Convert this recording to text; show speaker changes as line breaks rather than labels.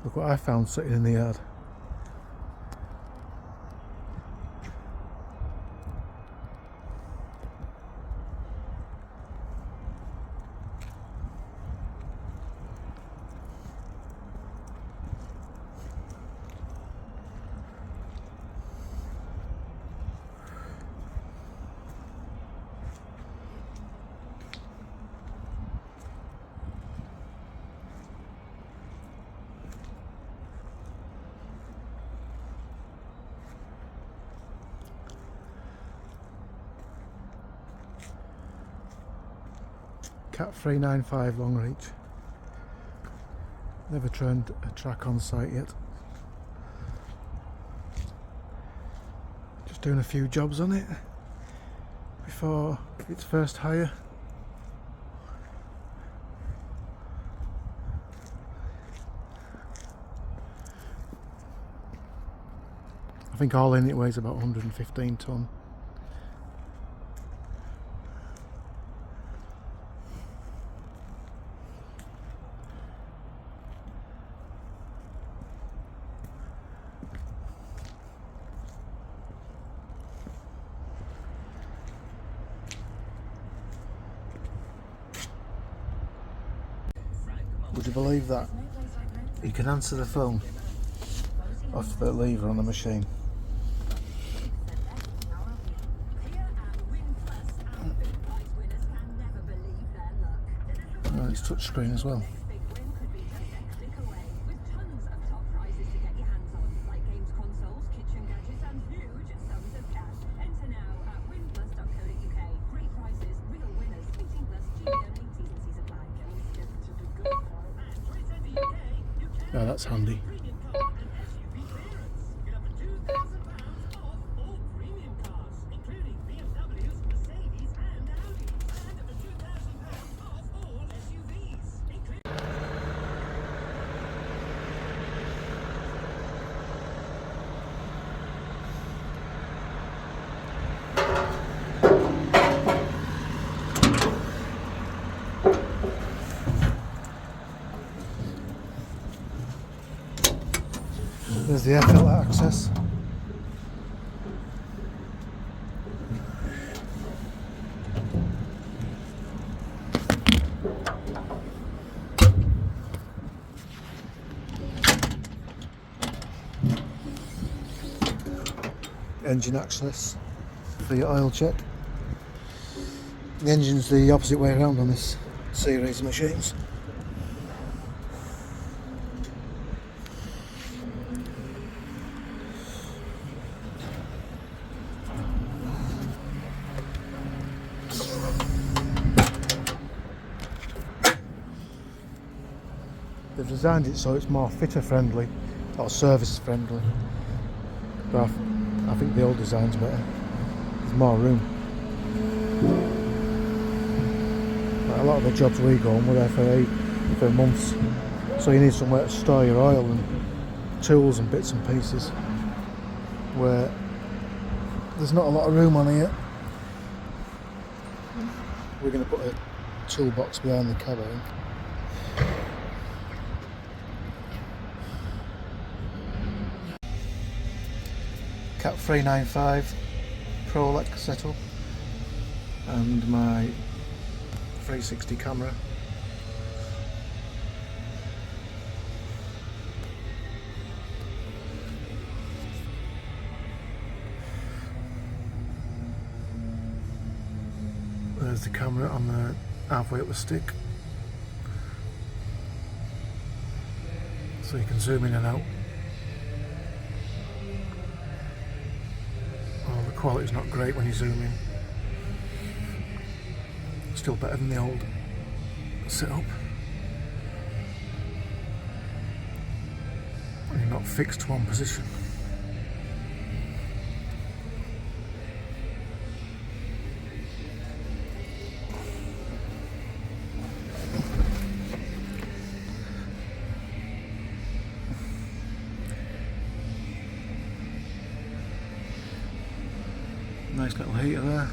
Look what I found sitting in the yard. Cat 395 long reach. Never turned a track on site yet. Just doing a few jobs on it before its first hire. I think all in it weighs about 115 tonne. Would you believe that? You can answer the phone off the lever on the machine. Oh, it's touchscreen as well. Oh, that's handy. There's the air filter access. Engine access for your oil check. The engine's the opposite way around on this series of machines. They've designed it so it's more fitter friendly or service friendly, but I think the old design's better. There's more room. Like a lot of the jobs we go on, we're there for months, so you need somewhere to store your oil and tools and bits and pieces, where there's not a lot of room on here. We're going to put a toolbox behind the cab, I think. Cat 395 Prolec setup and my 360 camera. There's the camera on the halfway up the stick, so you can zoom in and out. Quality's not great when you zoom in. Still better than the old setup. And you're not fixed to one position. Nice little heater there.